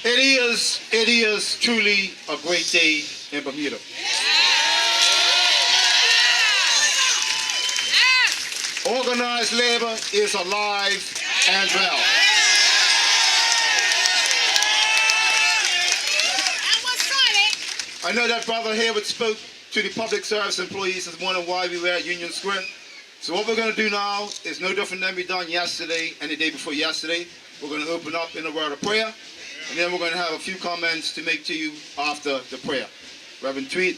It is truly a great day in Bermuda. Organized labor is alive and well. I know that Brother Hayward spoke to the public service employees this morning while we were at Union Square. So what we're going to do now is no different than we done yesterday and the day before yesterday. We're going to open up in a word of prayer, and then we're going to have a few comments to make to you after the prayer. Reverend Tweed.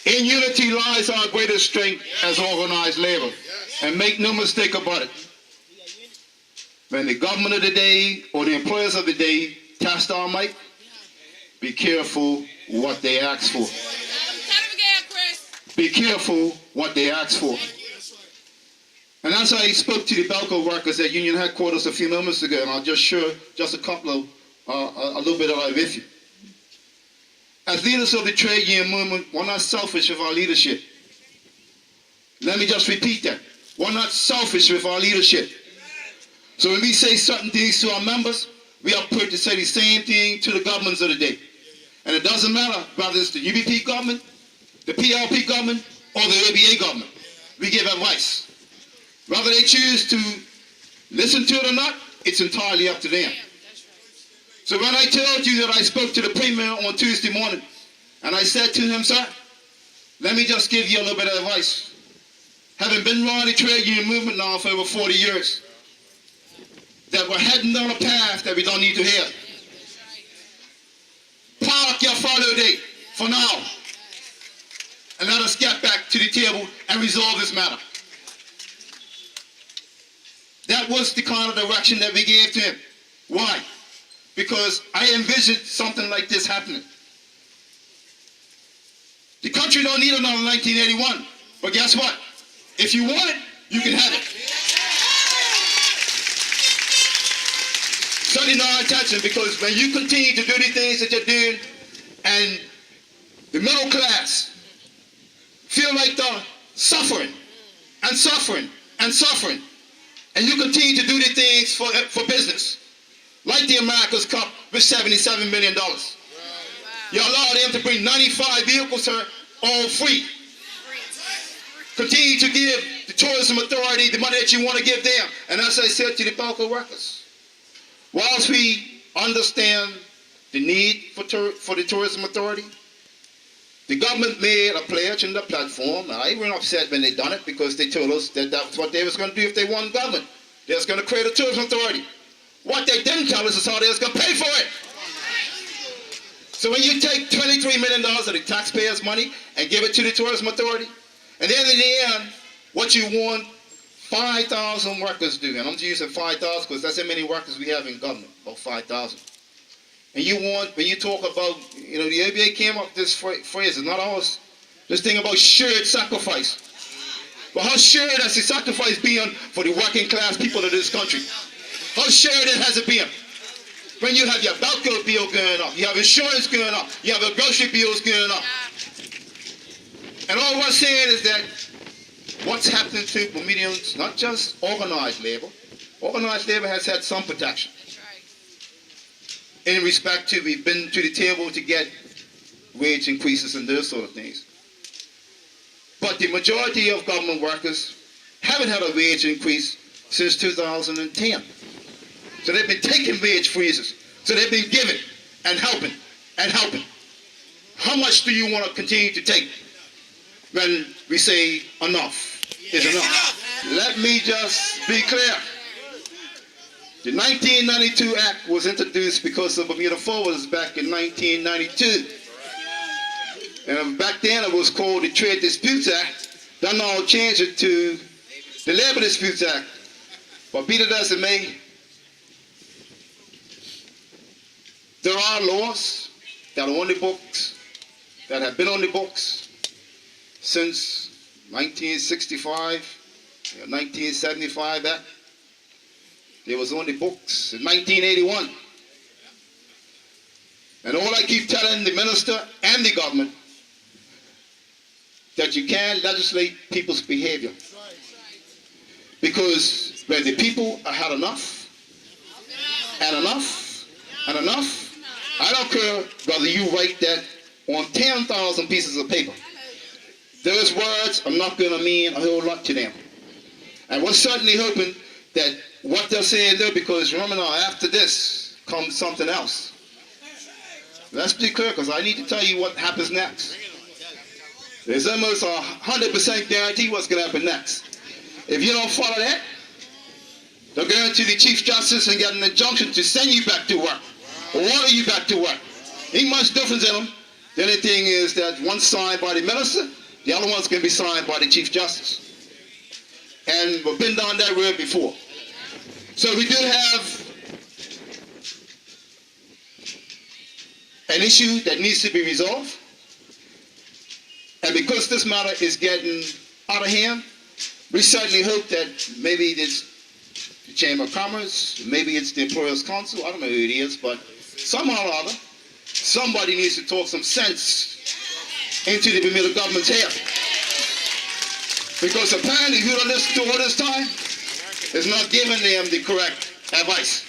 In unity lies our greatest strength as organized labor. And make no mistake about it. When the government of the day or the employers of the day test our might, be careful what they ask for. Be careful what they ask for. And as I spoke to the Belco workers at Union Headquarters a few moments ago, and I'll just share just a couple of, a little bit of that with you. As leaders of the trade union movement, we're not selfish with our leadership. Let me just repeat that. We're not selfish with our leadership. So when we say certain things to our members, we are put to say the same thing to the governments of the day. And it doesn't matter whether it's the UBP government, the PLP government, or the ABA government. We give advice. Whether they choose to listen to it or not, it's entirely up to them. So when I told you that I spoke to the Premier on Tuesday morning, and I said to him, sir, let me just give you a little bit of advice. Having been around the trade union movement now for over 40 years, that we're heading down a path that we don't need to hear. Park your furlough date for now, and let us get back to the table and resolve this matter. That was the kind of direction that we gave to him. Why? Because I envisioned something like this happening. The country don't need another 1981, but guess what? If you want it, you can have it. Study our attention, because when you continue to do the things that you're doing, and the middle class feel like they're suffering and suffering and suffering, and you continue to do the things for business, like the America's Cup with $77 million. You allow them to bring 95 vehicles here, all free. Continue to give the tourism authority the money that you want to give them. And as I said to the Belco workers, whilst we understand the need for the tourism authority, the government made a pledge in the platform, and I wasn't upset when they done it, because they told us that that's what they was going to do if they won government. They was going to create a tourism authority. What they didn't tell us is how they was going to pay for it. So when you take $23 million of the taxpayers' money and give it to the tourism authority, and then in the end, what you want 5,000 workers do, and I'm just using 5,000 because that's how many workers we have in government, about 5,000. And you want, when you talk about, you know, the ABA came up with this phrase, it's not ours, this thing about shared sacrifice. But how shared has the sacrifice been for the working class people of this country? How shared has it been? When you have your Belco bill going up, you have insurance going up, you have your grocery bills going up. And all we're saying is that what's happening to Bermudians, not just organized labor. Organized labor has had some protection. In respect to, we've been to the table to get wage increases and those sort of things. But the majority of government workers haven't had a wage increase since 2010. So they've been taking wage freezes. So they've been giving and helping and helping. How much do you want to continue to take when we say enough is enough? Let me just be clear. The 1992 Act was introduced because of Bermuda Forwards back in 1992. And back then it was called the Trade Disputes Act. Then now changed it to the Labor Disputes Act. But be that as it may, there are laws that are on the books, that have been on the books since 1965, 1975 Act. They was on the books in 1981. And all I keep telling the minister and the government, that you can't legislate people's behavior. Because where the people have had enough, and enough, and enough. I don't care whether you write that on 10,000 pieces of paper. Those words are not going to mean a whole lot to them. And we're certainly hoping that what they're saying there, because remember now, after this comes something else. Let's be clear, because I need to tell you what happens next. There's almost 100% guarantee what's going to happen next. If you don't follow that, they're going to the Chief Justice and get an injunction to send you back to work, or order you back to work. Ain't much difference in them. The only thing is that one's signed by the minister, the other one's going to be signed by the Chief Justice. And we've been down that road before. So we do have an issue that needs to be resolved. And because this matter is getting out of hand, we certainly hope that maybe it's the Chamber of Commerce, maybe it's the Employers Council, I don't know who it is, but somehow or other, somebody needs to talk some sense into the Bermuda government's head. Because apparently who they listen to all this time is not giving them the correct advice.